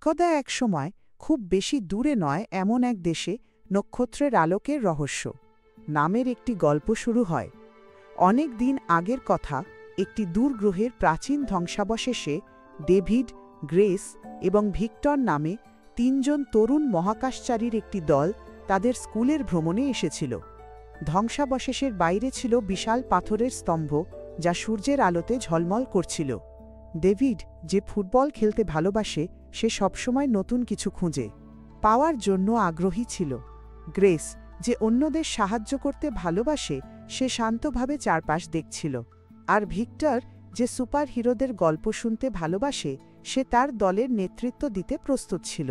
একদা এক সময়, খুব বেশি দূরে নয় এমন এক দেশে, নক্ষত্রের আলোকের রহস্য নামের একটি গল্প শুরু হয়। অনেক দিন আগের কথা, একটি দূর গ্রহের প্রাচীন ধ্বংসাবশেষে ডেভিড, গ্রেস এবং ভিক্টর নামে তিনজন তরুণ মহাকাশচারীর একটি দল তাদের স্কুলের ভ্রমণে এসেছিল। ধ্বংসাবশেষের বাইরে ছিল বিশাল পাথরের স্তম্ভ, যা সূর্যের আলোতে ঝলমল করছিল। ডেভিড, যে ফুটবল খেলতে ভালোবাসে, সে সবসময় নতুন কিছু খুঁজে পাওয়ার জন্য আগ্রহী ছিল। গ্রেস, যে অন্যদের সাহায্য করতে ভালোবাসে, সে শান্তভাবে চারপাশ দেখছিল। আর ভিক্টর, যে সুপার হিরোদের গল্প শুনতে ভালোবাসে, সে তার দলের নেতৃত্ব দিতে প্রস্তুত ছিল।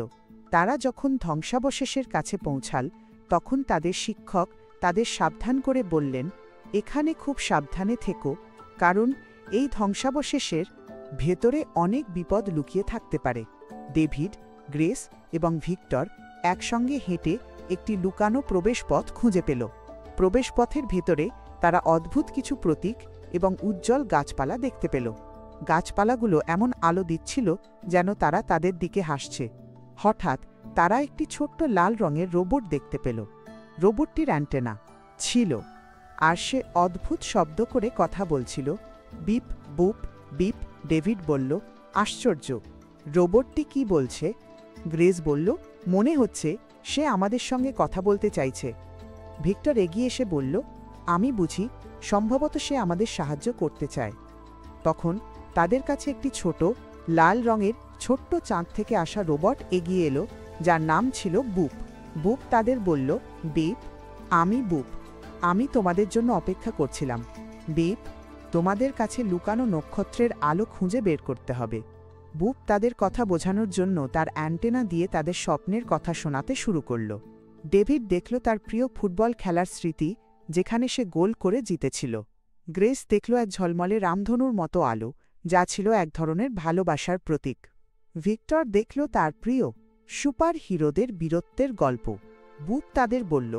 তারা যখন ধ্বংসাবশেষের কাছে পৌঁছাল, তখন তাদের শিক্ষক তাদের সাবধান করে বললেন, এখানে খুব সাবধানে থেকো, কারণ এই ধ্বংসাবশেষের ভেতরে অনেক বিপদ লুকিয়ে থাকতে পারে। ডেভিড, গ্রেস এবং ভিক্টর একসঙ্গে হেঁটে একটি লুকানো প্রবেশপথ খুঁজে পেল। প্রবেশপথের ভেতরে তারা অদ্ভুত কিছু প্রতীক এবং উজ্জ্বল গাছপালা দেখতে পেল। গাছপালাগুলো এমন আলো দিচ্ছিল যেন তারা তাদের দিকে হাসছে। হঠাৎ তারা একটি ছোট্ট লাল রঙের রোবট দেখতে পেল। রোবটটির অ্যান্টেনা ছিল, আর সে অদ্ভুত শব্দ করে কথা বলছিল, বিপ বুপ বিপ। ডেভিড বলল, আশ্চর্য, রোবটটি কি বলছে? গ্রেস বলল, মনে হচ্ছে সে আমাদের সঙ্গে কথা বলতে চাইছে। ভিক্টর এগিয়ে এসে বলল, আমি বুঝি, সম্ভবত সে আমাদের সাহায্য করতে চায়। তখন তাদের কাছে একটি ছোট লাল রঙের ছোট্ট চাঁদ থেকে আসা রোবট এগিয়ে এলো, যার নাম ছিল বুপ। বুপ তাদের বলল, বিপ, আমি বুপ, আমি তোমাদের জন্য অপেক্ষা করছিলাম। বিপ, তোমাদের কাছে লুকানো নক্ষত্রের আলো খুঁজে বের করতে হবে। বুপ তাদের কথা বোঝানোর জন্য তার অ্যান্টেনা দিয়ে তাদের স্বপ্নের কথা শোনাতে শুরু করল। ডেভিড দেখল তার প্রিয় ফুটবল খেলার স্মৃতি, যেখানে সে গোল করে জিতেছিল। গ্রেস দেখল এক ঝলমলে রামধনুর মতো আলো, যা ছিল এক ধরনের ভালোবাসার প্রতীক। ভিক্টর দেখল তার প্রিয় সুপার হিরোদের বীরত্বের গল্প। বুপ তাদের বলল,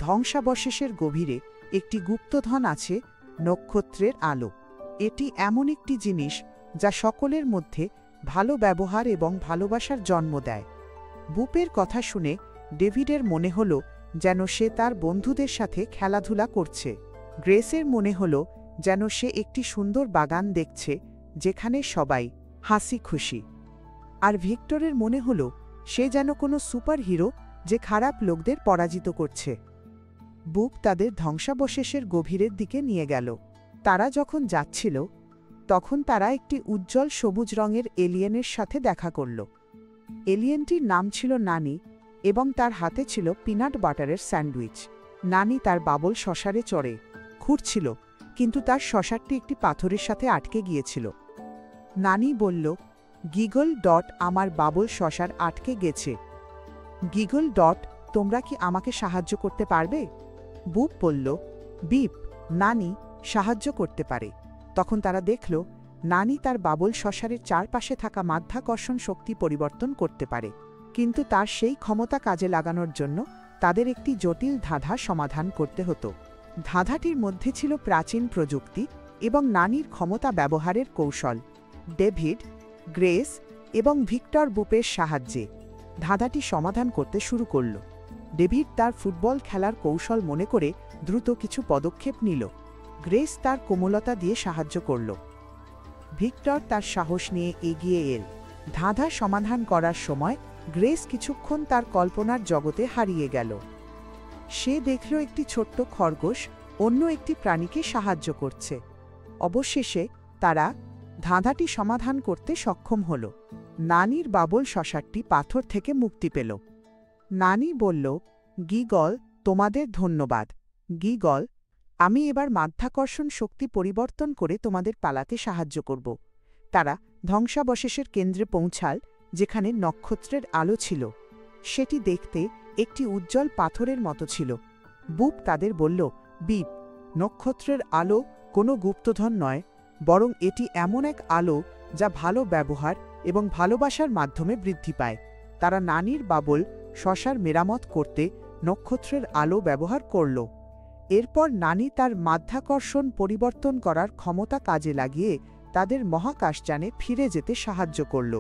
ধ্বংসাবশেষের গভীরে একটি গুপ্তধন আছে, নক্ষত্রের আলো। এটি এমন একটি জিনিস যা সকলের মধ্যে ভালো ব্যবহার এবং ভালোবাসার জন্ম দেয়। বুপের কথা শুনে ডেভিডের মনে হল যেন সে তার বন্ধুদের সাথে খেলাধুলা করছে। গ্রেসের মনে হল যেন সে একটি সুন্দর বাগান দেখছে, যেখানে সবাই হাসি খুশি। আর ভিক্টরের মনে হল সে যেন কোনো সুপার হিরো, যে খারাপ লোকদের পরাজিত করছে। বুপ তাদের ধ্বংসাবশেষের গভীরের দিকে নিয়ে গেল। তারা যখন যাচ্ছিল, তখন তারা একটি উজ্জ্বল সবুজ রঙের এলিয়েনের সাথে দেখা করল। এলিয়েনটির নাম ছিল নানি, এবং তার হাতে ছিল পিনাট বাটারের স্যান্ডউইচ। নানি তার বাবল শসারে চড়ে ঘুরছিল, কিন্তু তার শসারটি একটি পাথরের সাথে আটকে গিয়েছিল। নানি বলল, গিগল ডট, আমার বাবল শসার আটকে গেছে। গিগল ডট, তোমরা কি আমাকে সাহায্য করতে পারবে? বুপ বলল, বিপ, নানি সাহায্য করতে পারে। তখন তারা দেখল নানি তার বাবল শসারের চারপাশে থাকা মাধ্যাকর্ষণ শক্তি পরিবর্তন করতে পারে, কিন্তু তার সেই ক্ষমতা কাজে লাগানোর জন্য তাদের একটি জটিল ধাঁধা সমাধান করতে হতো। ধাঁধাটির মধ্যে ছিল প্রাচীন প্রযুক্তি এবং নানির ক্ষমতা ব্যবহারের কৌশল। ডেভিড, গ্রেস এবং ভিক্টর বুপের সাহায্যে ধাঁধাটি সমাধান করতে শুরু করল। ডেভিড তার ফুটবল খেলার কৌশল মনে করে দ্রুত কিছু পদক্ষেপ নিল। গ্রেস তার কোমলতা দিয়ে সাহায্য করল। ভিক্টর তার সাহস নিয়ে এগিয়ে এল। ধাঁধা সমাধান করার সময় গ্রেস কিছুক্ষণ তার কল্পনার জগতে হারিয়ে গেল। সে দেখল একটি ছোট্ট খরগোশ অন্য একটি প্রাণীকে সাহায্য করছে। অবশেষে তারা ধাঁধাটি সমাধান করতে সক্ষম হল। নানির বাবল শসারটি পাথর থেকে মুক্তি পেল। নানি বলল, গিগল, তোমাদের ধন্যবাদ। গিগল, আমি এবার মাধ্যাকর্ষণ শক্তি পরিবর্তন করে তোমাদের পালাতে সাহায্য করব। তারা ধ্বংসাবশেষের কেন্দ্রে পৌঁছাল, যেখানে নক্ষত্রের আলো ছিল। সেটি দেখতে একটি উজ্জ্বল পাথরের মতো ছিল। বুপ তাদের বলল, বিপ, নক্ষত্রের আলো কোনো গুপ্তধন নয়, বরং এটি এমন এক আলো যা ভালো ব্যবহার এবং ভালোবাসার মাধ্যমে বৃদ্ধি পায়। তারা নানির বাবল শসার মেরামত করতে নক্ষত্রের আলো ব্যবহার করল। এরপর নানি তার মাধ্যাকর্ষণ পরিবর্তন করার ক্ষমতা কাজে লাগিয়ে তাদের মহাকাশযানে ফিরে যেতে সাহায্য করল।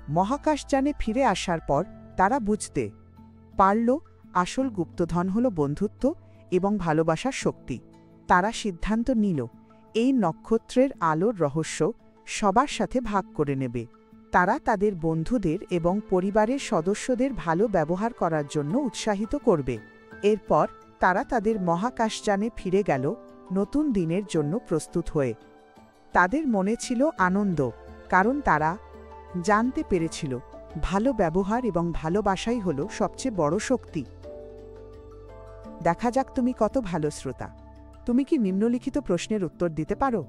মহাকাশযানে ফিরে আসার পর তারা বুঝতে পারল আসল গুপ্তধন হল বন্ধুত্ব এবং ভালোবাসার শক্তি। তারা সিদ্ধান্ত নিল এই নক্ষত্রের আলোর রহস্য সবার সাথে ভাগ করে নেবে। তারা তাদের বন্ধুদের এবং পরিবারের সদস্যদের ভালো ব্যবহার করার জন্য উৎসাহিত করবে। এরপর তারা তাদের মহাকাশযানে ফিরে গেল নতুন দিনের জন্য প্রস্তুত হয়ে। তাদের মনে ছিল আনন্দ, কারণ তারা জানতে পেরেছিল ভালো ব্যবহার এবং ভালোবাসাই হল সবচেয়ে বড় শক্তি। দেখা যাক তুমি কত ভালো শ্রোতা। তুমি কি নিম্নলিখিত প্রশ্নের উত্তর দিতে পারো?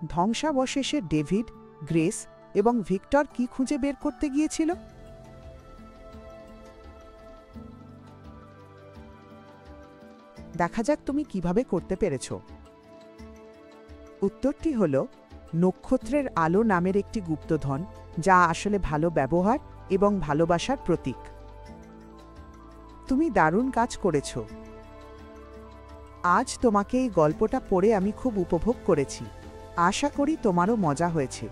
ধ্বংসাবশেষে ডেভিড, গ্রেস এবং ভিক্টর কি খুঁজে বের করতে গিয়েছিল? দেখা যাক তুমি কিভাবে করতে পেরেছ। উত্তরটি হল নক্ষত্রের আলো নামের একটি গুপ্তধন, যা আসলে ভালো ব্যবহার এবং ভালোবাসার প্রতীক। তুমি দারুণ কাজ করেছ। আজ তোমাকে এই গল্পটা পড়ে আমি খুব উপভোগ করেছি। আশা করি তোমারও মজা হয়েছে।